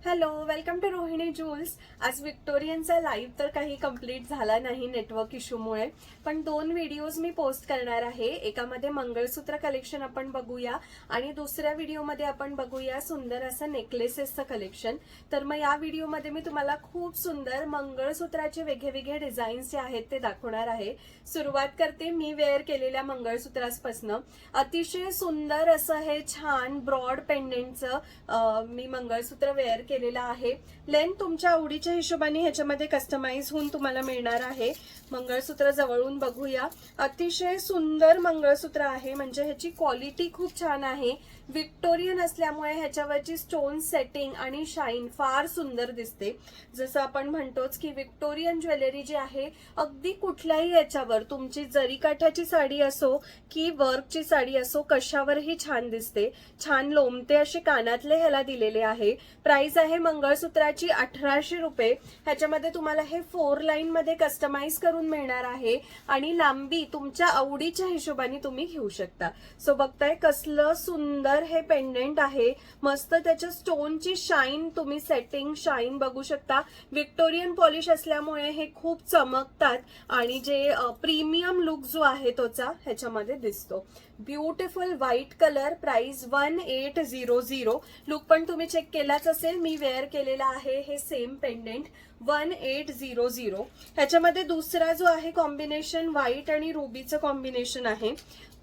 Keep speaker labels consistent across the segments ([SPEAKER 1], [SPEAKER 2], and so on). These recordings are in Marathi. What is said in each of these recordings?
[SPEAKER 1] Hello, welcome to Rohini Jewels. आज विक्टोरियनचा लाईव्ह तर काही कंप्लीट झाला नाही नेटवर्क इश्यूमुळे, पण 2 व्हिडिओज मी पोस्ट करणार आहे. एकामध्ये मंगळसूत्र कलेक्शन आपण बघूया आणि दुसऱ्या व्हिडिओमध्ये आपण बघूया सुंदर असं नेकलेसेसचं कलेक्शन. तर मग या व्हिडिओमध्ये मी तुम्हाला खूप सुंदर मंगळसूत्राचे वेगवेगळे डिझाईन्स जे आहेत ते दाखवणार आहे. सुरुवात करते मी वेअर केलेल्या मंगळसूत्रापासून. अतिशय सुंदर असं हे छान ब्रॉड पेंडेंटचं मी मंगळसूत्र वेअर केलेला आहे. लेंथ तुमच्या आवडीच्या हिशोबाने ह्याच्यामध्ये कस्टमाइज होऊन तुम्हाला मिळणार आहे. मंगळसूत्र जवळून बघूया. अतिशय सुंदर मंगळसूत्र आहे, म्हणजे ह्याची क्वालिटी खूप छान आहे. विक्टोरियन असल्यामुळे ह्याच्यावरची स्टोन सेटिंग आणि शाईन फार सुंदर दिसते. जसं आपण म्हणतोच की विक्टोरियन ज्वेलरी जी आहे अगदी कुठल्याही याच्यावर, तुमची जरीकाठाची साडी असो की वर्कची साडी असो, कशावरही छान दिसते. छान लोमते असे कानातले ह्याला दिलेले आहे. प्राइस आहे मंगळसूत्राची 1800 रुपये. ह्याच्यामध्ये तुम्हाला हे 4 लाईन मध्ये कस्टमाइज करून मिळणार आहे आणि लांबी तुमच्या आवडीच्या हिशोबाने तुम्ही घेऊ शकता. सो बघताय कसलं सुंदर हे पेंडेंट आहे. मस्त त्याच्या स्टोनची शाईन, तुम्ही सेटिंग शाईन बघू शकता. विक्टोरियन पॉलिश असल्यामुळे हे खूप चमकतात आणि जे प्रीमियम लुक जो आहे तोचा ह्याच्यामध्ये दिसतो. Beautiful white colour. Price 1800. Look पण तुम्ही चेक केलाच असेल, मी वेअर केलेला आहे हे सेम पेंडेंट 1800. ह्याच्यामध्ये दुसरा जो आहे कॉम्बिनेशन व्हाईट आणि रुबीचं कॉम्बिनेशन आहे.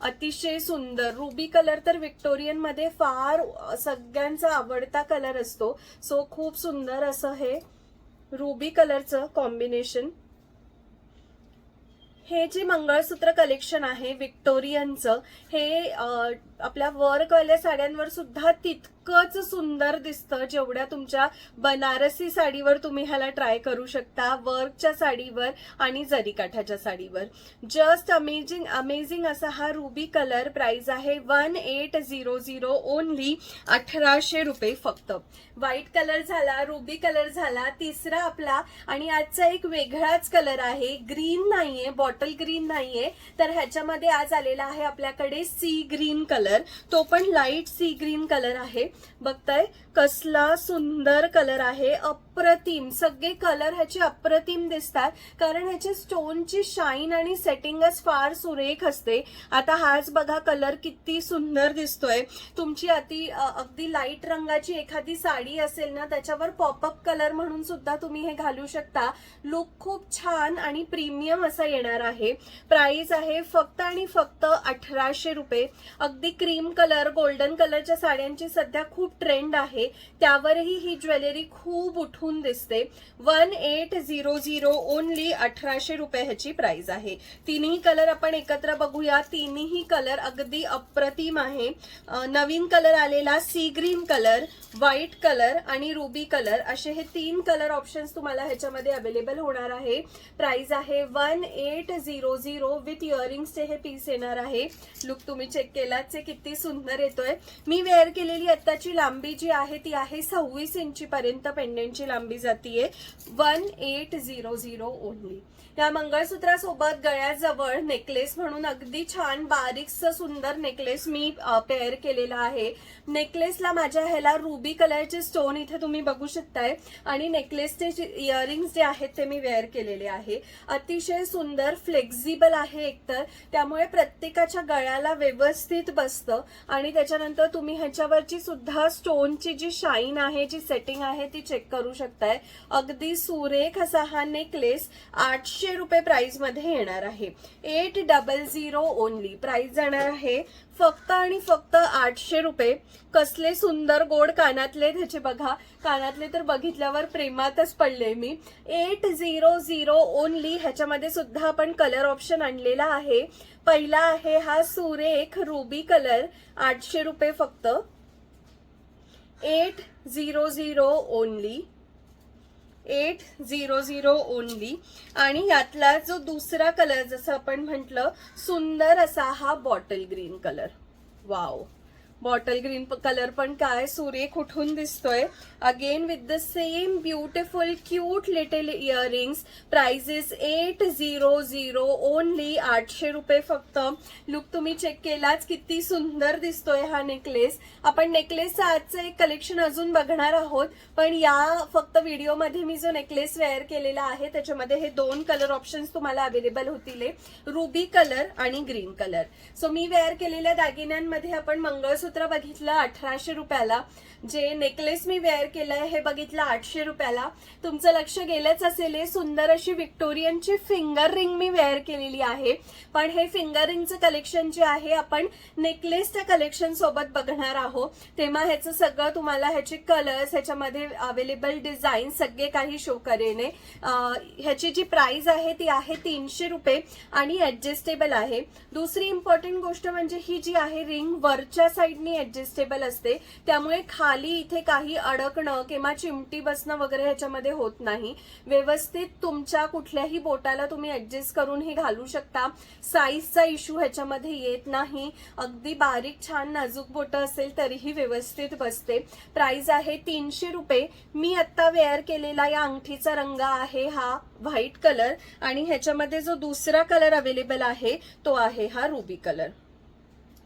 [SPEAKER 1] अतिशय सुंदर रुबी कलर तर विक्टोरियन मध्ये फार सगळ्यांचा आवडता कलर असतो. सो खूप सुंदर असं हे रुबी कलरचं कॉम्बिनेशन. हे जे मंगळसूत्र कलेक्शन आहे विक्टोरियनचं, हे आपल्या वर्कवाल्या साड्यांवर सुद्धा तितकंच सुंदर दिसतं जेवढ्या तुमच्या बनारसी साडीवर तुम्ही ह्याला ट्राय करू शकता. वर्कच्या साडीवर आणि जरीकाठाच्या साडीवर जस्ट अमेजिंग अमेजिंग असा हा रुबी कलर. प्राइस आहे 1800 ओनली. 1800 रुपये फक्त. व्हाईट कलर झाला, रुबी कलर झाला, तिसरा आपला आणि आजचा एक वेगळाच कलर आहे. ग्रीन नाहीये, बॉटल ग्रीन नाहीये, तर ह्याच्यामध्ये आज आलेला आहे आपल्याकडे सी ग्रीन कलर. तो पण लाईट सी ग्रीन कलर आहे. बघताय कसला सुंदर कलर आहे. अप्रतिम सगळे कलर ह्याचे अप्रतिम दिसतात, कारण ह्याची स्टोनची शाईन आणि सेटिंगच फार सुरेख असते. आता हाच बघा कलर किती सुंदर दिसतोय. तुमची अगदी लाईट रंगाची एखादी साडी असेल ना, त्याच्यावर पॉपअप कलर म्हणून सुद्धा तुम्ही हे घालू शकता. लुक खूप छान आणि प्रीमियम असा येणार आहे. प्राइस आहे फक्त आणि फक्त 1800 रुपये. अगदी क्रीम कलर, गोल्डन कलरच्या साड्यांची सध्या खूप ट्रेंड आहे, त्यावरही ही ज्वेलरी खूप उठून दिसते. 1800 ओनली. 1800 रुपये ह्याची प्राइस आहे. तिन्ही कलर आपण एकत्र बघूया. तिन्ही कलर अगदी अप्रतिम आहे. नवीन कलर आलेला sea green colour, white colour आणि रुबी कलर असे हे 3 कलर ऑप्शन्स तुम्हाला ह्याच्यामध्ये अवेलेबल होणार आहे. प्राइस आहे 1800 विथ इयरिंग्सचे हे पीस येणार आहे. लुक तुम्ही चेक केलाच, किती सुंदर येतोय. मी वेअर केलेली आत्ताची लांबी जी आहे ती आहे 26 इंची पर्यंत पेंडेंटची लांबी जातीये. 1800 ओनली. या मंगळसूत्रासोबत गळ्याजवळ नेकलेस म्हणून अगदी छान बारीकसं सुंदर नेकलेस मी पेअर केलेला आहे. नेकलेसला माझ्या ह्याला रुबी कलरचे स्टोन इथे तुम्ही बघू शकताय आणि नेकलेसचे इयरिंग्स जे आहेत ते मी वेअर केलेले आहे. अतिशय सुंदर फ्लेक्झिबल आहे एकतर, त्यामुळे प्रत्येकाच्या गळ्याला व्यवस्थित बसतं आणि त्याच्यानंतर तुम्ही ह्याच्यावरची सुद्धा स्टोनची जी शाईन आहे, जी सेटिंग आहे ती चेक करू शकताय. अगदी सुरेख असा हा नेकलेस 800 रुपये प्राइस मध्ये येणार आहे. 800 ओनली. प्राइस जाणार आहे फक्त आणि फक्त 800 रुपये. कसले सुंदर गोड कानातले त्याचे बघा. कानातले तर बघितल्यावर प्रेमातच पडले मी. 800 ओनली. ह्याच्यामध्ये सुद्धा आपण कलर ऑप्शन आणलेला आहे. पहिला आहे हा सुरेख रुबी कलर. 800 रुपये फक्त. 800 ओनली. 800 ओनली. आणि यातला जो दुसरा कलर, जसं आपण म्हटलं सुंदर असा हा bottle green colour. Wow, bottle green colour पण काय सुरेख उठून दिसतोय. Again with the same beautiful cute little earrings. Prices 800 only. 800 रुपये फक्त. लुक तुम्ही चेक केलाच, किती सुंदर दिसतोय हा नेकलेस. आपण नेकलेसचं आजचं एक कलेक्शन अजून बघणार आहोत, पण या फक्त व्हिडिओमध्ये मी जो नेकलेस वेअर केलेला आहे त्याच्यामध्ये हे 2 कलर ऑप्शन्स तुम्हाला अवेलेबल होतील, रुबी कलर आणि ग्रीन कलर. सो मी वेअर केलेल्या दागिन्यांमध्ये आपण मंगळसूत्र बघितलं 1800 रुपयाला. जे नेकलेस मी वेअर केलंय हे बघितलं 800 रुपयाला. तुमचं लक्ष गेलंच असेल, सुंदर अशी व्हिक्टोरियनची फिंगर रिंग मी वेअर केलेली आहे. पण हे फिंगर रिंगचं कलेक्शन जे आहे आपण नेकलेसच्या कलेक्शन सोबत बघणार आहोत, तेव्हा ह्याचं सगळं तुम्हाला ह्याचे कलर्स, ह्याच्यामध्ये अवेलेबल डिझाईन सगळे काही शो करेन. ह्याची जी प्राइस आहे ती आहे 300 रुपये आणि ऍडजस्टेबल आहे. दुसरी इम्पॉर्टंट गोष्ट म्हणजे ही जी आहे रिंग वरच्या साईडनी ऍडजस्टेबल असते, त्यामुळे खाली इथे काही अडकणं किंवा चिमटी बसणं वगैरे ह्याच्यामध्ये होत नाही. व्यवस्थित तुमच्या कुठल्याही बोटाला तुम्ही ऍडजस्ट करून हे घालू शकता. साईजचा इश्यू ह्याच्यामध्ये येत नाही. अगदी बारीक छान नाजूक बोटं असेल तरीही व्यवस्थित बसते. प्राइस आहे 300 रुपये. मी आता वेअर केलेला या अंगठीचा रंग आहे हा व्हाईट कलर आणि ह्याच्यामध्ये जो दुसरा कलर अवेलेबल आहे तो आहे हा रुबी कलर.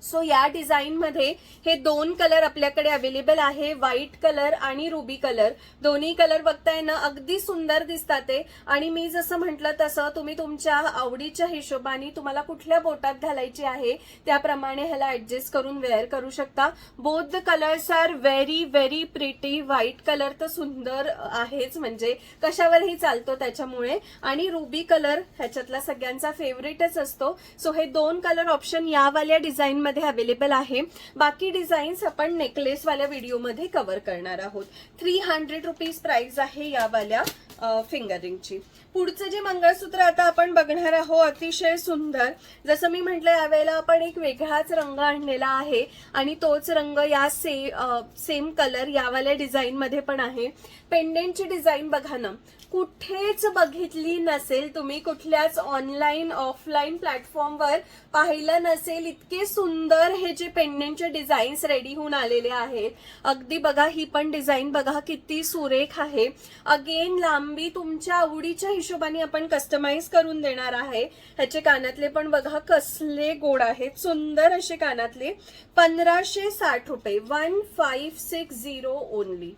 [SPEAKER 1] सो या डिझाईन मध्ये हे 2 कलर आपल्याकडे अवेलेबल आहे, व्हाईट कलर आणि रुबी कलर. दोन्ही कलर बघताय ना, अगदी सुंदर दिसतात आणि मी जसं म्हटलं तसं तुम्ही तुमच्या आवडीच्या हिशोबाने तुम्हाला कुठल्या बोटात घालायची आहे त्याप्रमाणे ह्याला ऍडजस्ट करून वेअर करू शकता. Both the colours are very very pretty. White colour तर सुंदर आहेच, म्हणजे कशावरही चालतो त्याच्यामुळे, आणि रुबी कलर ह्याच्यातला सगळ्यांचा फेवरेटच असतो. सो हे 2 कलर ऑप्शन यावाल्या डिझाईन मध्ये अवेलेबल आहे. बाकी डिझाईन्स आपण नेकलेस वाल्या व्हिडिओमध्ये कव्हर करणार आहोत. 300 रुपीज प्राइस आहे यावाल्या फिंगर रिंगची. पुढचं जे मंगळसूत्र आता आपण बघणार आहोत अतिशय सुंदर. जसं मी म्हटलं, यावेळेला आपण एक वेगळाच रंग आणलेला आहे आणि तोच रंग या सेम कलर यावाल्या डिझाईन मध्ये पण आहे. पेंडेंटची डिझाईन बघा ना, कुठेच बघितली नसेल तुम्ही, कुठल्याच ऑनलाईन ऑफलाईन प्लॅटफॉर्मवर पाहिलं नसेल. इतके सुंदर हे जे पेंडेंटचे डिझाईन्स रेडी होऊन आलेले आहेत. अगदी बघा, ही पण डिझाईन बघा किती सुरेख आहे. अगेन लांबी तुमच्या आवडीच्या हिशोबाने आपण कस्टमाइज करून देणार आहे. ह्याचे कानातले पण बघा कसले गोड आहेत, सुंदर असे कानातले. 1560 रुपये. 1560 ओनली.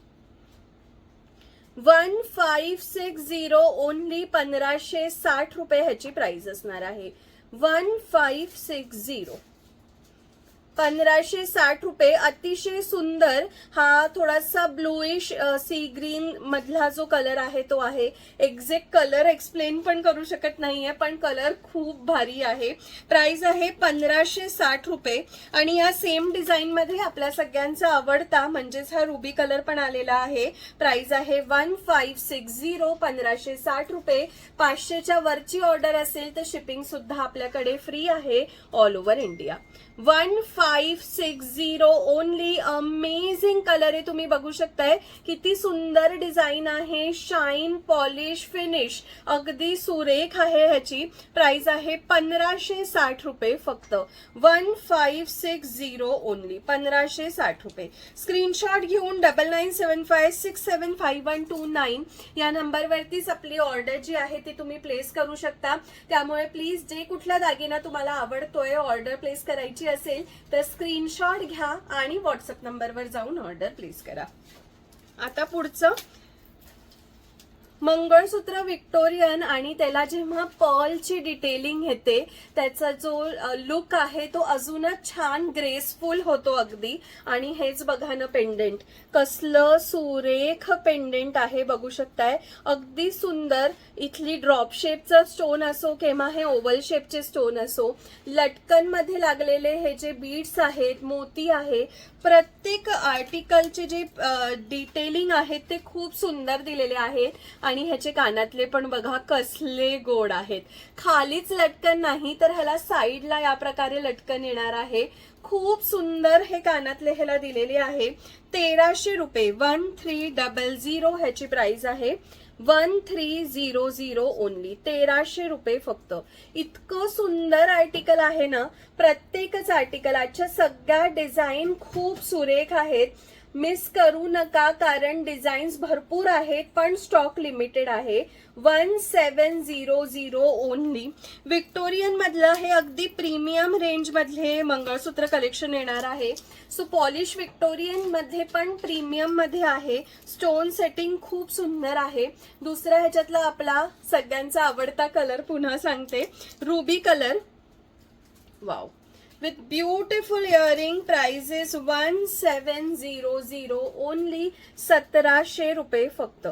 [SPEAKER 1] 1560 ओनली. 1560 रुपये ह्याची प्राइस असणार आहे. 1560. 1560 रुपये. अतिशय सुंदर हा थोडासा ब्लूइश सी ग्रीन मधला जो कलर आहे तो आहे. एक्झॅक्ट कलर एक्सप्लेन पण करू शकत नाहीये, पण कलर खूप भारी आहे. प्राइस आहे 1560 रुपये. आणि या सेम डिझाईन मध्ये आपल्या सगळ्यांचा आवडता म्हणजेच हा रुबी कलर पण आलेला आहे. प्राइस आहे 1560. 1560 रुपये. 500च्या वरची ऑर्डर असेल तर शिपिंग सुद्धा आपल्याकडे फ्री आहे all over India. 1560 only. Amazing colour आहे, तुम्ही बघू शकताय किती सुंदर डिझाईन आहे. शाईन पॉलिश फिनिश अगदी सुरेख आहे. ह्याची प्राइस आहे 1560 रुपये फक्त. 1560 ओनली. 1560 रुपये. स्क्रीनशॉट घेऊन 9975675129 या नंबरवरतीच आपली ऑर्डर जी आहे ती तुम्ही प्लेस करू शकता. त्यामुळे प्लीज जे कुठला दागिना तुम्हाला आवडतोय, ऑर्डर प्लेस करायची असेल तर स्क्रीनशॉट घ्या आणि व्हॉट्सअप नंबरवर जाऊन ऑर्डर प्लेस करा. आता पुढचं मंगळसूत्र व्हिक्टोरियन आणि त्याला जेव्हा पर्लची डिटेलिंग येते त्याचा जो लुक आहे तो अजूनच छान ग्रेसफुल होतो अगदी. आणि हेच बघा ना पेंडेंट, कसलं सुरेख पेंडेंट आहे, बघू शकताय. अगदी सुंदर. इथली ड्रॉप शेपचा स्टोन असो किंवा हे ओव्हल शेपचे स्टोन असो, लटकन मध्ये लागलेले हे जे बीड्स आहेत, मोती आहे, प्रत्येक आर्टिकलचे जे डिटेलिंग आहेत ते खूप सुंदर दिलेले आहेत. आणि ह्याचे कानातले पण बघा कसले गोड आहेत. खालीच लटकन नाही तर ह्याला साईडला या प्रकारे लटकन येणार आहे. खूप सुंदर हे कानातले ह्याला दिलेले आहे. 1300 रुपये 1300 ह्याची प्राइस आहे. 1300 ओनली, 1300 रुपये फक्त. इतकं सुंदर आर्टिकल आहे ना. प्रत्येकच आर्टिकल, आजच्या सगळ्या डिझाईन खूप सुरेख आहेत. मिस करू नका कारण डिझाईन्स भरपूर आहेत पण स्टॉक लिमिटेड आहे. 1700 ओनली. विक्टोरियन मधलं हे अगदी प्रीमियम रेंज मधले मंगळसूत्र कलेक्शन येणार आहे. सो पॉलिश विक्टोरियन मध्ये पण प्रीमियम मध्ये आहे. स्टोन सेटिंग खूप सुंदर आहे. दुसरा ह्याच्यातला आपला सगळ्यांचा आवडता कलर पुन्हा सांगते, ruby colour. Wow, with beautiful earring. Price is 1700 only, 1700 रुपये फक्त.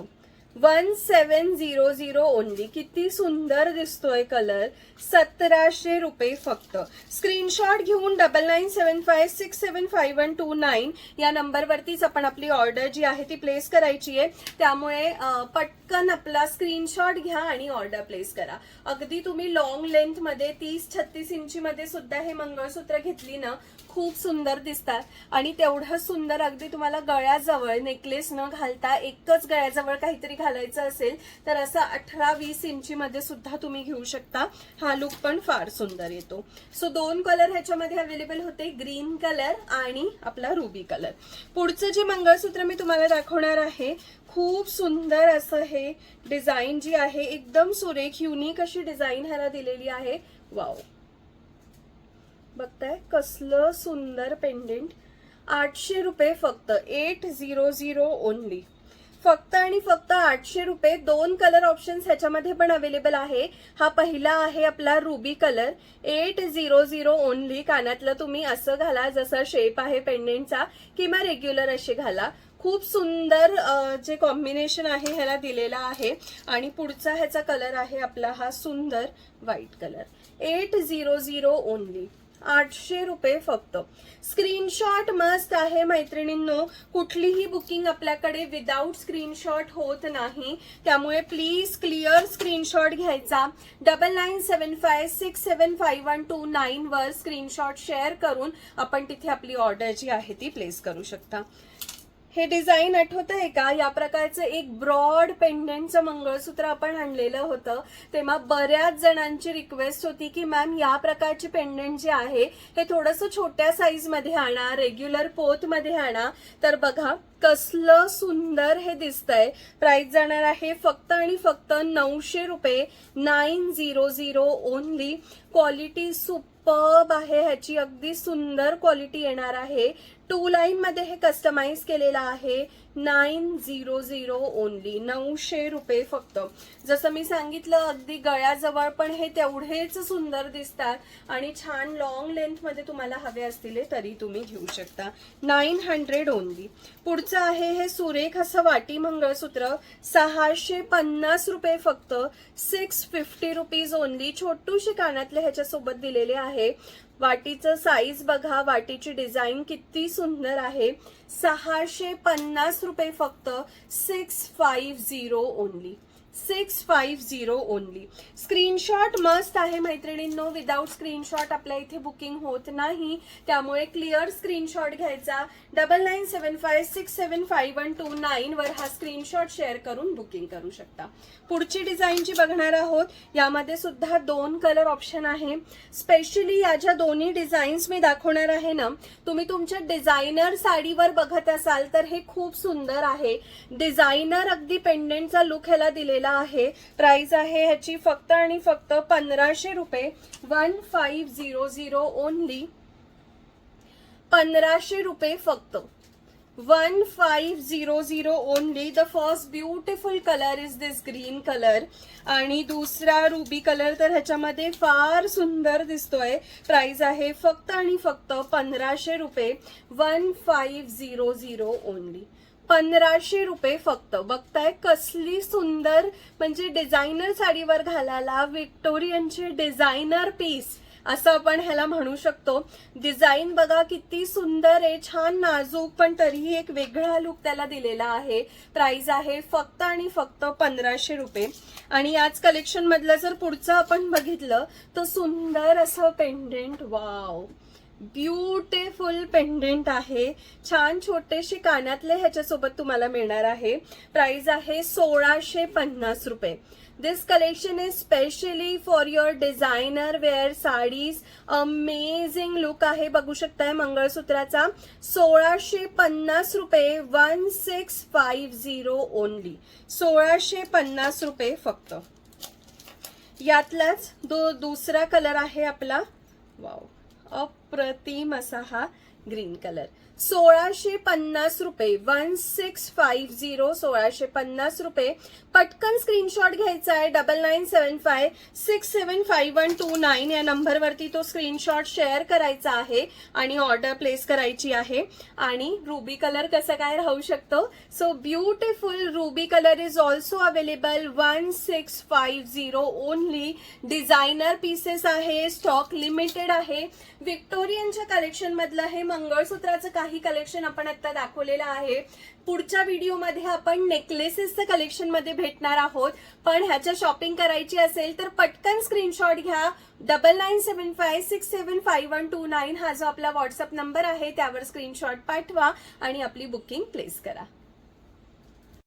[SPEAKER 1] 1700 ओनली. किती सुंदर दिसतोय कलर. 1700 रुपये फक्त. स्क्रीनशॉट घेऊन 9975675129 या नंबरवरतीच आपण आपली ऑर्डर जी आहे ती प्लेस करायची आहे. त्यामुळे पटकन आपला स्क्रीनशॉट घ्या आणि ऑर्डर प्लेस करा. अगदी तुम्ही लॉंग लेंथ मध्ये 30-36 इंची मध्ये सुद्धा हे मंगळसूत्र घेतली ना, खूप सुंदर दिसतात. आणि तेवढं सुंदर अगदी तुम्हाला गळ्याजवळ नेकलेस न घालता एकच गळ्याजवळ काहीतरी घालायचं असेल तर असं 18-20 इंची मध्ये सुद्धा तुम्ही घेऊ शकता. हा लुक पण फार सुंदर येतो. सो 2 कलर ह्याच्यामध्ये अवेलेबल होते, ग्रीन कलर आणि आपला रुबी कलर. पुढचं जे मंगळसूत्र मी तुम्हाला दाखवणार आहे, खूप सुंदर असं हे डिझाईन जी आहे, एकदम सुरेख युनिक अशी डिझाईन ह्याला दिलेली आहे. वाव, बघताय कसलं सुंदर पेंडेंट. 800 रुपये फक्त. 800 ओनली. फक्त आणि फक्त 800 रुपये. 2 कलर ऑप्शन्स ह्याच्यामध्ये पण अवेलेबल आहे. हा पहिला आहे आपला रुबी कलर. 800 ओनली. कानातलं तुम्ही असं घाला जसं शेप आहे पेंडेंटचा किंवा रेग्युलर असे घाला. खूप सुंदर जे कॉम्बिनेशन आहे ह्याला दिलेला आहे. आणि पुढचा ह्याचा कलर आहे आपला हा सुंदर व्हाईट कलर. 800 ओनली. 800 रुपये फक्त. स्क्रीनशॉट मस्ट आहे मैत्रिणींनो. कुठलीही बुकिंग आपल्याकडे विदाउट स्क्रीनशॉट होत नाही. त्यामुळे प्लीज क्लिअर स्क्रीनशॉट घ्यायचा. 9975675129 वर स्क्रीनशॉट शेअर करून आपण तिथे आपली ऑर्डर जी आहे ती प्लेस करू शकता. हे डिझाईन आठवत आहे का? या प्रकारचं एक ब्रॉड पेंडेंटचं मंगळसूत्र आपण आणलेलं होतं. तेव्हा बऱ्याच जणांची रिक्वेस्ट होती की मॅम या प्रकारचे पेंडेंट जे आहे हे थोडंसं छोट्या साईज मध्ये आणा, रेग्युलर पोत मध्ये आणा. तर बघा कसलं सुंदर हे दिसतंय. प्राइस जाणार आहे फक्त आणि फक्त 900 रुपये. 900 ओनली. क्वालिटी सुपर्ब आहे ह्याची. अगदी सुंदर क्वालिटी येणार आहे. 2 लाईन मध्ये हे कस्टमाइज केलेलं आहे. 900 ओनली. 900 रुपये फक्त. जसं मी सांगितलं अगदी गळ्याजवळ पण हे तेवढेच सुंदर दिसतात आणि छान लॉंग लेंथ मध्ये तुम्हाला हवे असतील तरी तुम्ही घेऊ शकता. 900 ओनली. पुढचं आहे हे सुरेख असं वाटी मंगळसूत्र. 650 रुपये फक्त. 650 रुपीज ओनली. छोटूशी कानातले ह्याच्यासोबत दिलेले आहे. वाटीचं साईज बघा, वाटीची डिझाईन किती सुंदर आहे. 650 रुपये फक्त. 650 ओनली. 650 ओनली. स्क्रीनशॉट मस्ट आहे मैत्रिणींनो. विदाउट स्क्रीनशॉट आपल्या इथे बुकिंग होत नाही. त्यामुळे क्लिअर स्क्रीनशॉट घ्यायचा. 9975675129 वर हा स्क्रीनशॉट शेअर करून बुकिंग करू शकता. पुढची डिझाईन जी बघणार आहोत यामध्ये सुद्धा 2 कलर ऑप्शन आहे. स्पेशली या ज्या दोन्ही डिझाईन्स मी दाखवणार आहे ना, तुम्ही तुमच्या डिझायनर साडीवर बघत असाल तर हे खूप सुंदर आहे. डिझायनर अगदी पेंडेंटचा लुक ह्याला दिलेला आहे. प्राइस आहे ह्याची फक्त आणि फक्त 1500 रुपये. 1500 ओनली. 1500 रुपये फक्त. 1500 only. The first beautiful colour is this green colour आणि दुसरा रुबी कलर तर ह्याच्यामध्ये फार सुंदर दिसतोय. प्राइस आहे फक्त आणि फक्त 1500 रुपये. 1500 ओनली. 1500 रुपये फक्त. बघताय कसली सुंदर, म्हणजे डिझायनर साडीवर घालायला विक्टोरियनचे डिझायनर पीस असं आपण ह्याला म्हणू शकतो. डिझाईन बघा किती सुंदर आहे, छान नाजूक, पण तरीही एक वेगळा लुक त्याला दिलेला आहे. प्राइस आहे फक्त आणि फक्त 1500 रुपये. आणि याच कलेक्शन मधलं जर पुढचं आपण बघितलं तर सुंदर असं पेंडेंट, वाव ब्युटिफुल पेंडेंट आहे. छान छोटेसे कानातले ह्याच्यासोबत तुम्हाला मिळणार आहे. प्राइस आहे 1650 रुपये. This collection is specially for your designer wear saris. Amazing look आहे, बघू शकताय मंगळसूत्राचा. 1650 रुपये, 1650 ओनली. 1650 रुपये फक्त. यातलाच दुसरा कलर आहे आपला, वाव अप्रतिम असा हा ग्रीन कलर. 1650 रुपये, 1650, 1650 रुपये. पटकन स्क्रीनशॉट घ्यायचा आहे. 9975675129 या नंबरवरती तो स्क्रीनशॉट शेअर करायचा आहे आणि ऑर्डर प्लेस करायची आहे. आणि रुबी कलर कसं काय राहू शकतो. So beautiful ruby colour is also available. 1650 only. Designer pieces आहे, स्टॉक लिमिटेड आहे. विक्टोरियनच्या कलेक्शन मधलं हे मंगळसूत्राचं काही कलेक्शन आपण आता दाखवलेलं आहे. पुढच्या व्हिडिओमध्ये आपण नेकलेसेसचं कलेक्शन मध्ये भेटणार आहोत. पण ह्याच्या शॉपिंग करायची असेल तर पटकन स्क्रीनशॉट घ्या. 9975675129 हा जो आपला व्हॉट्सअप नंबर आहे त्यावर स्क्रीनशॉट पाठवा आणि आपली बुकिंग प्लेस करा.